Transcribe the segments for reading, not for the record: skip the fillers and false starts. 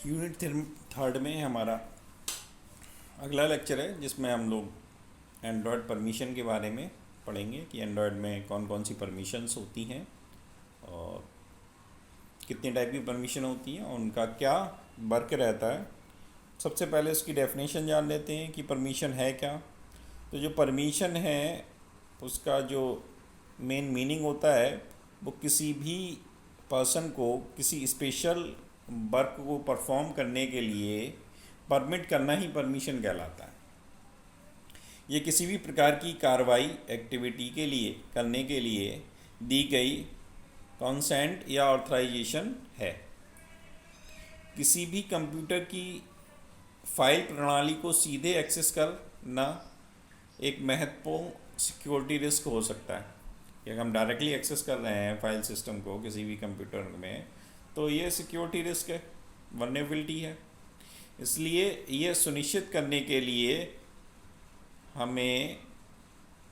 Unit third में हमारा अगला लेक्चर है जिसमें हम लोग एंड्रॉयड परमिशन के बारे में पढ़ेंगे कि एंड्रॉयड में कौन कौन सी परमिशंस होती हैं और कितने टाइप की परमिशन होती हैं और उनका क्या वर्क रहता है। सबसे पहले उसकी डेफिनेशन जान लेते हैं कि परमिशन है क्या। तो जो परमिशन है उसका जो मेन मीनिंग होता है वो किसी भी पर्सन को किसी स्पेशल वर्क को परफॉर्म करने के लिए परमिट करना ही परमिशन कहलाता है। ये किसी भी प्रकार की कार्रवाई एक्टिविटी के लिए करने के लिए दी गई कॉन्सेंट या ऑथराइजेशन है। किसी भी कंप्यूटर की फाइल प्रणाली को सीधे एक्सेस करना एक महत्वपूर्ण सिक्योरिटी रिस्क हो सकता है कि अगर हम डायरेक्टली एक्सेस कर रहे हैं फाइल सिस्टम को किसी भी कंप्यूटर में तो ये सिक्योरिटी रिस्क है, वल्नरेबिलिटी है। इसलिए ये सुनिश्चित करने के लिए हमें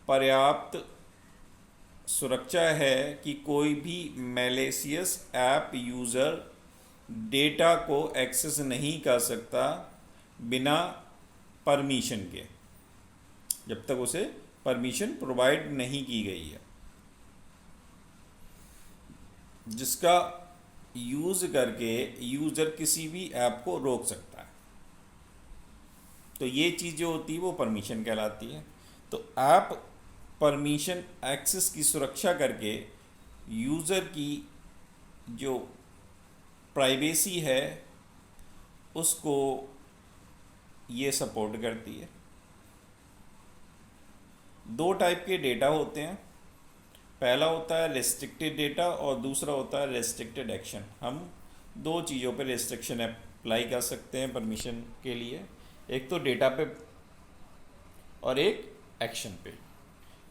पर्याप्त सुरक्षा है कि कोई भी मैलिशियस ऐप यूज़र डेटा को एक्सेस नहीं कर सकता बिना परमिशन के, जब तक उसे परमिशन प्रोवाइड नहीं की गई है, जिसका यूज़ करके यूज़र किसी भी ऐप को रोक सकता है। तो ये चीज़ जो होती है वो परमिशन कहलाती है। तो ऐप परमिशन एक्सेस की सुरक्षा करके यूज़र की जो प्राइवेसी है उसको ये सपोर्ट करती है। दो टाइप के डेटा होते हैं, पहला होता है रेस्ट्रिक्टेड डेटा और दूसरा होता है रेस्ट्रिक्टेड एक्शन। हम दो चीज़ों पे रेस्ट्रिक्शन अप्लाई कर सकते हैं परमिशन के लिए, एक तो डेटा पे और एक एक्शन पे।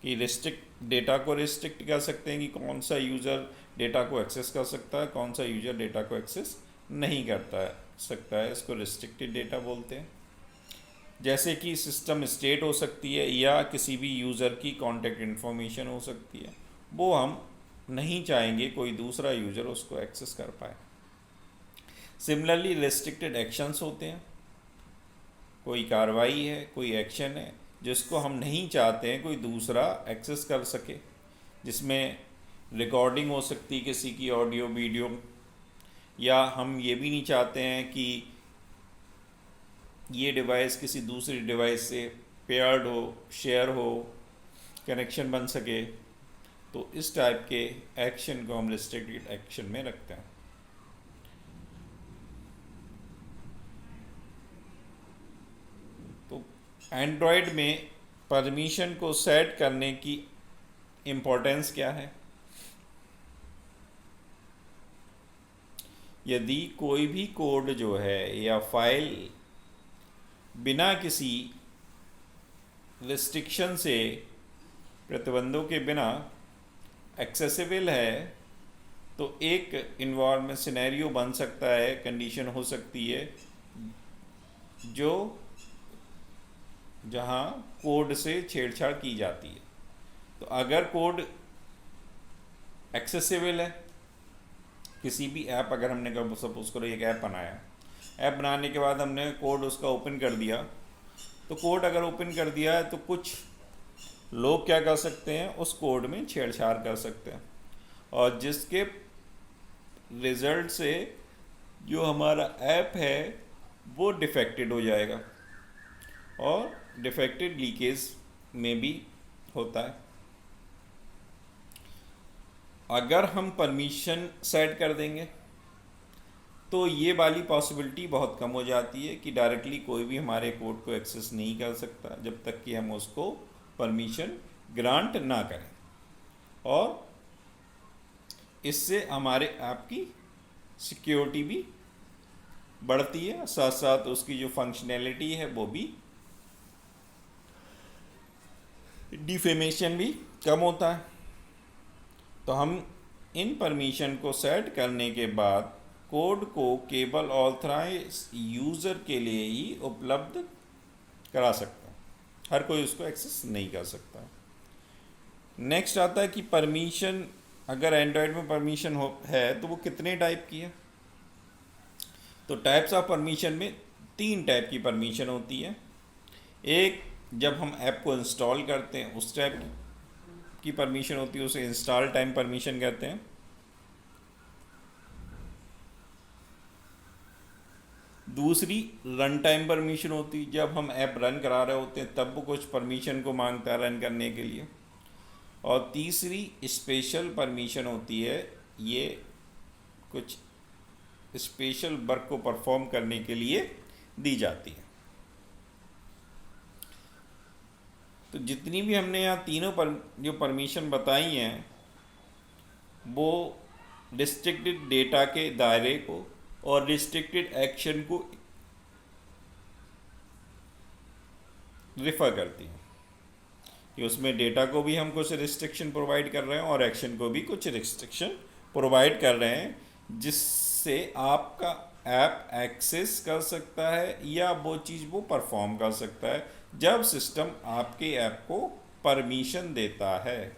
कि रेस्ट्रिक्ट डेटा को रेस्ट्रिक्ट कर सकते हैं कि कौन सा यूज़र डेटा को एक्सेस कर सकता है, कौन सा यूज़र डेटा को एक्सेस नहीं करता है सकता है, इसको रेस्ट्रिक्टेड डेटा बोलते हैं। जैसे कि सिस्टम स्टेट हो सकती है या किसी भी यूज़र की कॉन्टैक्ट इन्फॉर्मेशन हो सकती है, वो हम नहीं चाहेंगे कोई दूसरा यूज़र उसको एक्सेस कर पाए। सिमिलरली रेस्ट्रिक्टेड एक्शंस होते हैं, कोई कार्रवाई है, कोई एक्शन है जिसको हम नहीं चाहते हैं कोई दूसरा एक्सेस कर सके, जिसमें रिकॉर्डिंग हो सकती है किसी की ऑडियो वीडियो, या हम ये भी नहीं चाहते हैं कि ये डिवाइस किसी दूसरी डिवाइस से पेयर्ड हो, शेयर हो, कनेक्शन बन सके। तो इस टाइप के एक्शन को हम रिस्ट्रिक्टेड एक्शन में रखते हैं। तो एंड्रॉयड में परमिशन को सेट करने की इम्पोर्टेंस क्या है। यदि कोई भी कोड जो है या फाइल बिना किसी रिस्ट्रिक्शन से, प्रतिबंधों के बिना एक्सेसिबल है, तो एक इन्वायरमेंट सिनेरियो बन सकता है, कंडीशन हो सकती है जो जहाँ कोड से छेड़छाड़ की जाती है। तो अगर कोड एक्सेसिबल है, किसी भी ऐप अगर हमने सपोज करो एक ऐप बनाया, ऐप बनाने के बाद हमने कोड उसका ओपन कर दिया, तो कोड अगर ओपन कर दिया है तो कुछ लोग क्या कर सकते हैं, उस कोड में छेड़छाड़ कर सकते हैं और जिसके रिजल्ट से जो हमारा ऐप है वो डिफेक्टेड हो जाएगा और डिफेक्टेड लीकेज में भी होता है। अगर हम परमिशन सेट कर देंगे तो ये वाली पॉसिबिलिटी बहुत कम हो जाती है कि डायरेक्टली कोई भी हमारे कोड को एक्सेस नहीं कर सकता जब तक कि हम उसको परमिशन ग्रांट ना करें, और इससे हमारे ऐप की सिक्योरिटी भी बढ़ती है, साथ साथ उसकी जो फंक्शनैलिटी है वो भी, डिफेमेशन भी कम होता है। तो हम इन परमिशन को सेट करने के बाद कोड को केवल ऑथराइज यूज़र के लिए ही उपलब्ध करा सकते हैं, हर कोई उसको एक्सेस नहीं कर सकता। नेक्स्ट आता है कि परमिशन, अगर एंड्रॉयड में परमिशन है तो वो कितने टाइप की है। तो टाइप्स ऑफ परमिशन में 3 टाइप की परमिशन होती है। एक, जब हम ऐप को इंस्टॉल करते हैं उस टाइप की परमिशन होती है, उसे इंस्टॉल टाइम परमिशन कहते हैं। दूसरी रन टाइम परमिशन होती है, जब हम ऐप रन करा रहे होते हैं तब वो कुछ परमिशन को मांगता है रन करने के लिए। और तीसरी स्पेशल परमिशन होती है, ये कुछ स्पेशल वर्क को परफॉर्म करने के लिए दी जाती है। तो जितनी भी हमने यहाँ तीनों जो परमिशन बताई हैं वो रिस्ट्रिक्टेड डेटा के दायरे को और रिस्ट्रिक्टेड एक्शन को रिफ़र करती हैं कि उसमें डेटा को भी हम कुछ रिस्ट्रिक्शन प्रोवाइड कर रहे हैं और एक्शन को भी कुछ रिस्ट्रिक्शन प्रोवाइड कर रहे हैं, जिससे आपका ऐप एक्सेस कर सकता है या वो चीज़ वो परफॉर्म कर सकता है जब सिस्टम आपके ऐप को परमिशन देता है।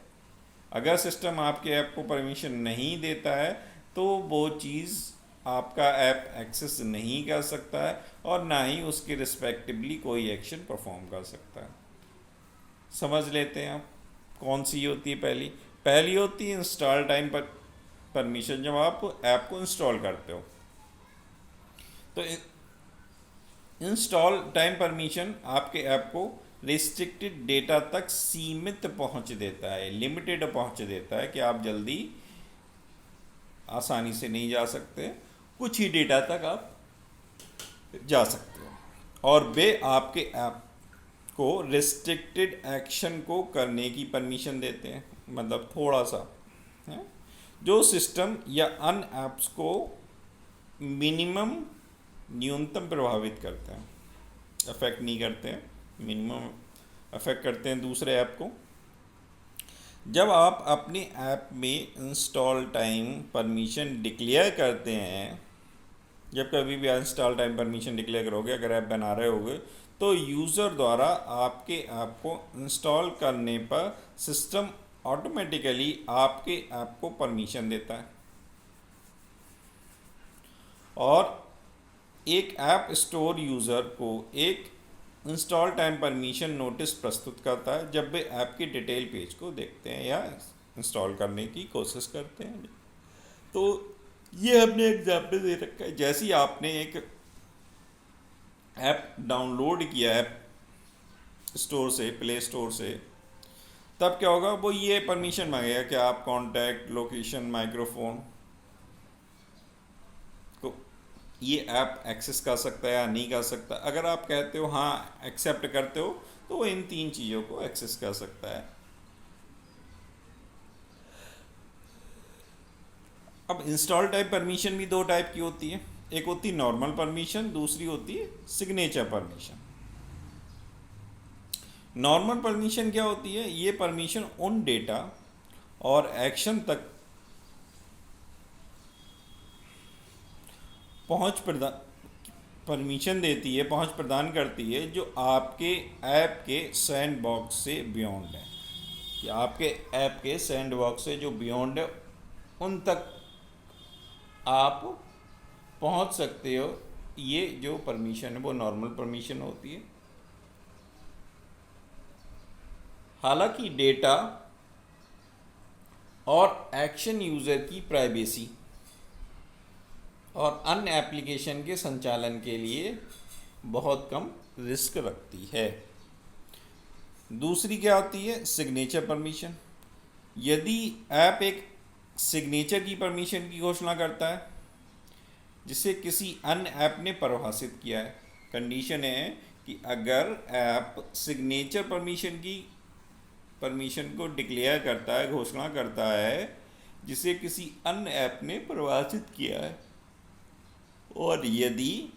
अगर सिस्टम आपके ऐप को परमिशन नहीं देता है तो वो चीज़ आपका ऐप एक्सेस नहीं कर सकता है और ना ही उसके रिस्पेक्टिवली कोई एक्शन परफॉर्म कर सकता है। समझ लेते हैं आप कौन सी होती है। पहली होती है इंस्टॉल टाइम परमिशन। जब आप ऐप को इंस्टॉल करते हो तो इंस्टॉल टाइम परमिशन आपके ऐप को रिस्ट्रिक्टेड डेटा तक सीमित पहुंच देता है, लिमिटेड पहुंच देता है कि आप जल्दी आसानी से नहीं जा सकते, कुछ ही डेटा तक आप जा सकते हो। और वे आपके ऐप को रिस्ट्रिक्टेड एक्शन को करने की परमिशन देते हैं, मतलब थोड़ा सा है, जो सिस्टम या अन ऐप्स को मिनिमम न्यूनतम प्रभावित करते हैं, अफेक्ट नहीं करते हैं, मिनिमम अफेक्ट करते हैं दूसरे ऐप को। जब आप अपने ऐप में इंस्टॉल टाइम परमिशन डिक्लेयर करते हैं, जब कभी भी इंस्टॉल टाइम परमिशन डिक्लेयर करोगे, अगर ऐप बना रहे होगे तो यूज़र द्वारा आपके ऐप को इंस्टॉल करने पर सिस्टम ऑटोमेटिकली आपके ऐप को परमिशन देता है और एक ऐप स्टोर यूज़र को एक इंस्टॉल टाइम परमिशन नोटिस प्रस्तुत करता है जब वे ऐप के डिटेल पेज को देखते हैं या इंस्टॉल करने की कोशिश करते हैं। तो ये हमने एग्जाम्पल दे रखा है, जैसे ही आपने एक ऐप डाउनलोड किया ऐप स्टोर से, प्ले स्टोर से, तब क्या होगा, वो ये परमिशन मांगेगा कि आप कॉन्टैक्ट, लोकेशन, माइक्रोफोन को ये ऐप एक्सेस कर सकता है या नहीं कर सकता। अगर आप कहते हो हाँ एक्सेप्ट करते हो तो वो इन 3 चीज़ों को एक्सेस कर सकता है। अब इंस्टॉल टाइप परमिशन भी 2 टाइप की होती है, एक होती है नॉर्मल परमिशन, दूसरी होती है सिग्नेचर परमिशन। नॉर्मल परमिशन क्या होती है, ये परमिशन उन डेटा और एक्शन तक परमिशन देती है, पहुंच प्रदान करती है जो आपके ऐप के सैंडबॉक्स से बियॉन्ड है, कि आपके ऐप के सैंडबॉक्स से जो बियॉन्ड है उन तक आप पहुंच सकते हो। ये जो परमिशन है वो नॉर्मल परमिशन होती है। हालांकि डेटा और एक्शन यूज़र की प्राइवेसी और अन्य एप्लीकेशन के संचालन के लिए बहुत कम रिस्क रखती है। दूसरी क्या होती है, सिग्नेचर परमिशन। यदि ऐप एक सिग्नेचर की परमिशन की घोषणा करता है जिसे किसी अन्य ऐप ने परिभाषित किया है, कंडीशन है कि अगर ऐप सिग्नेचर परमिशन को डिक्लेयर करता है, घोषणा करता है, जिसे किसी अन्य ऐप ने परिभाषित किया है, और यदि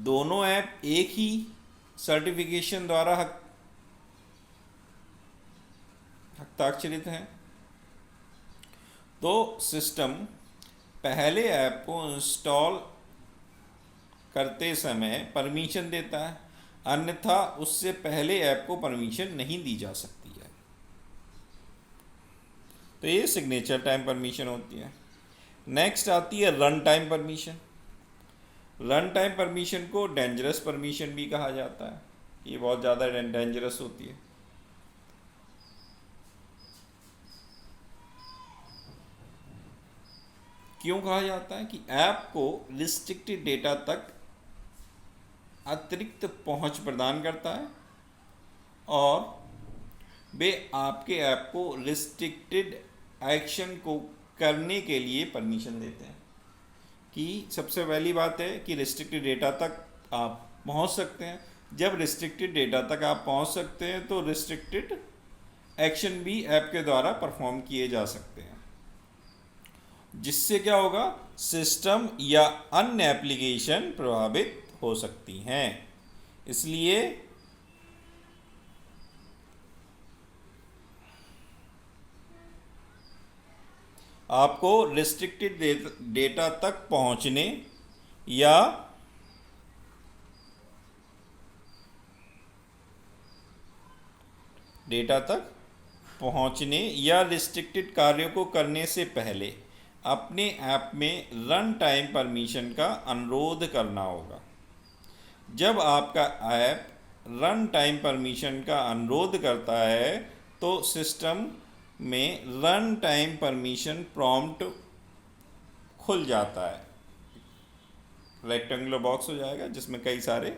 दोनों ऐप एक ही सर्टिफिकेशन द्वारा हस्ताक्षरित हैं, तो सिस्टम पहले ऐप को इंस्टॉल करते समय परमिशन देता है, अन्यथा उससे पहले ऐप को परमिशन नहीं दी जा सकती है। तो ये सिग्नेचर टाइम परमिशन होती है। नेक्स्ट आती है run time permission. Run time permission को डेंजरस परमिशन भी कहा जाता है, ये बहुत ज़्यादा डेंजरस होती है। क्यों कहा जाता है कि ऐप को रिस्ट्रिक्टेड डेटा तक अतिरिक्त पहुंच प्रदान करता है और वे आपके ऐप को रिस्ट्रिक्टेड एक्शन को करने के लिए परमिशन देते हैं। कि सबसे पहली बात है कि रिस्ट्रिक्टेड डेटा तक आप पहुंच सकते हैं। जब रिस्ट्रिक्टेड डेटा तक आप पहुंच सकते हैं तो रिस्ट्रिक्टेड एक्शन भी ऐप के द्वारा परफॉर्म किए जा सकते हैं, जिससे क्या होगा, सिस्टम या अन्य एप्लीकेशन प्रभावित हो सकती हैं। इसलिए आपको रिस्ट्रिक्टेड डेटा तक पहुंचने या रिस्ट्रिक्टेड कार्यों को करने से पहले अपने ऐप में रन टाइम परमिशन का अनुरोध करना होगा। जब आपका ऐप रन टाइम परमिशन का अनुरोध करता है तो सिस्टम में रन टाइम परमिशन प्रॉम्प्ट खुल जाता है, रेक्टेंगुलर बॉक्स हो जाएगा जिसमें कई सारे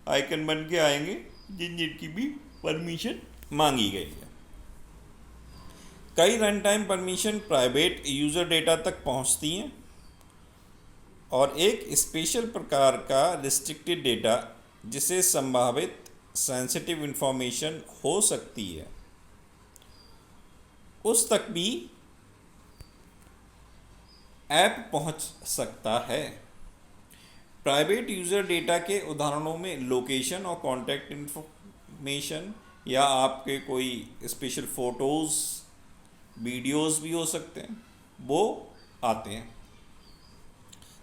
आइकन बन के आएंगे जिनकी भी परमिशन मांगी गई है। कई run time permission private user data तक पहुंचती हैं और एक स्पेशल प्रकार का रिस्ट्रिक्टेड डेटा जिसे संभावित सेंसिटिव इंफॉर्मेशन हो सकती है उस तक भी ऐप पहुंच सकता है। प्राइवेट यूज़र डेटा के उदाहरणों में लोकेशन और कॉन्टैक्ट इंफॉर्मेशन या आपके कोई स्पेशल फ़ोटोज़ वीडियोस भी हो सकते हैं, वो आते हैं।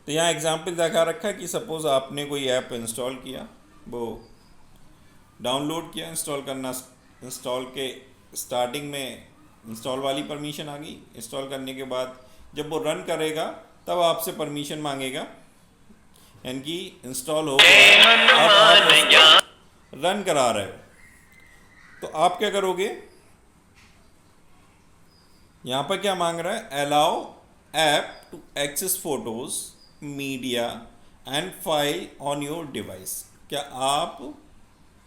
तो यहाँ एग्जांपल दिखा रखा है कि सपोज़ आपने कोई ऐप इंस्टॉल किया, वो डाउनलोड किया, इंस्टॉल के स्टार्टिंग में इंस्टॉल वाली परमिशन आ गई। इंस्टॉल करने के बाद जब वो रन करेगा तब आपसे परमिशन मांगेगा, यानी कि इंस्टॉल हो गया, अब आप उसको रन करा रहे हो। तो आप क्या करोगे, यहाँ पर क्या मांग रहा है, allow app to access photos media and file on your device. क्या आप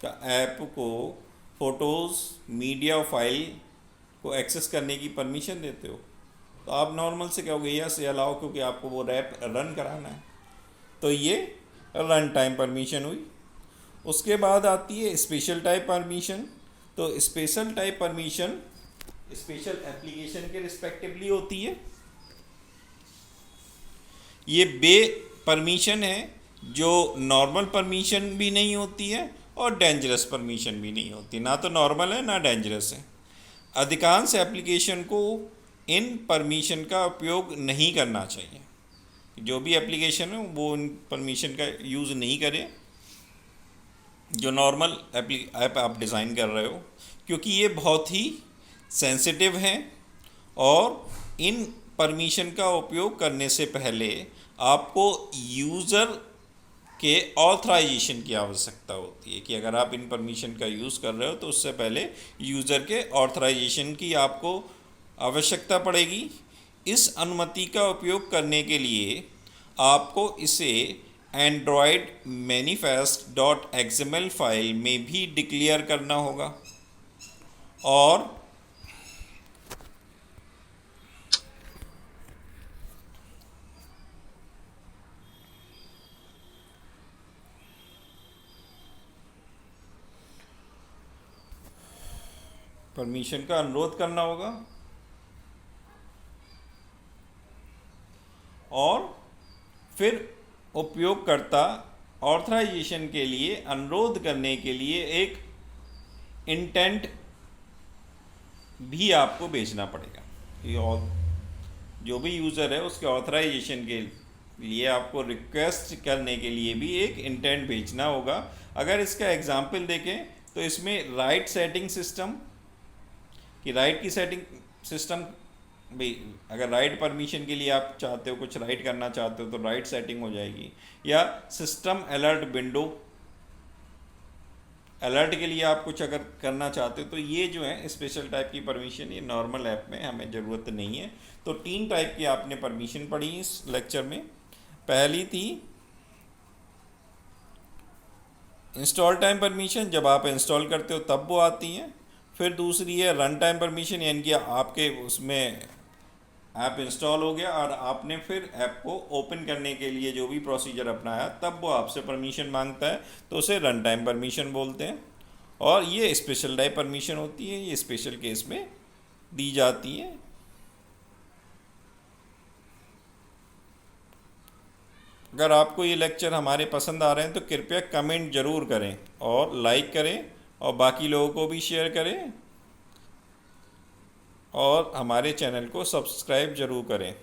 का ऐप को फोटोज़ मीडिया और फाइल को एक्सेस करने की परमिशन देते हो? तो आप नॉर्मल से कहोगे यस अलाउ, क्योंकि आपको वो ऐप रन कराना है। तो ये रन टाइम परमिशन हुई। उसके बाद आती है स्पेशल टाइप परमिशन। तो special type permission special application के रिस्पेक्टिवली होती है। ये बे परमिशन है जो नॉर्मल परमिशन भी नहीं होती है और डेंजरस परमिशन भी नहीं होती, ना तो नॉर्मल है ना डेंजरस है। अधिकांश एप्लीकेशन को इन परमिशन का उपयोग नहीं करना चाहिए। जो भी एप्लीकेशन है वो इन परमिशन का यूज़ नहीं करे जो नॉर्मल ऐप आप डिज़ाइन कर रहे हो, क्योंकि ये बहुत ही सेंसिटिव हैं और इन परमिशन का उपयोग करने से पहले आपको यूज़र के ऑथराइजेशन की आवश्यकता होती है। कि अगर आप इन परमिशन का यूज़ कर रहे हो तो उससे पहले यूज़र के ऑथराइजेशन की आपको आवश्यकता पड़ेगी। इस अनुमति का उपयोग करने के लिए आपको इसे एंड्रॉयड manifest.xml फाइल में भी डिक्लेयर करना होगा और परमिशन का अनुरोध करना होगा और फिर उपयोगकर्ता ऑथराइजेशन के लिए अनुरोध करने के लिए एक इंटेंट भी आपको भेजना पड़ेगा। जो भी यूज़र है उसके ऑथराइजेशन के लिए आपको रिक्वेस्ट करने के लिए भी एक इंटेंट भेजना होगा। अगर इसका एग्जाम्पल देखें तो इसमें राइट सेटिंग सिस्टम की राइट की सेटिंग सिस्टम भाई अगर राइट परमिशन के लिए आप चाहते हो, कुछ राइट करना चाहते हो, तो राइट सेटिंग हो जाएगी। या सिस्टम अलर्ट विंडो, अलर्ट के लिए आप कुछ अगर करना चाहते हो, तो ये जो है स्पेशल टाइप की परमिशन, ये नॉर्मल ऐप में हमें ज़रूरत नहीं है। तो 3 टाइप की आपने परमिशन पढ़ी इस लेक्चर में। पहली थी इंस्टॉल टाइम परमिशन, जब आप इंस्टॉल करते हो तब वो आती हैं। फिर दूसरी है रन टाइम परमिशन, यानी कि आपके उसमें ऐप इंस्टॉल हो गया और आपने फिर ऐप को ओपन करने के लिए जो भी प्रोसीजर अपनाया, तब वो आपसे परमिशन मांगता है, तो उसे रन टाइम परमिशन बोलते हैं। और ये स्पेशल टाइप परमिशन होती है, ये स्पेशल केस में दी जाती है। अगर आपको ये लेक्चर हमारे पसंद आ रहे हैं तो कृपया कमेंट ज़रूर करें और लाइक करें और बाकी लोगों को भी शेयर करें और हमारे चैनल को सब्सक्राइब ज़रूर करें।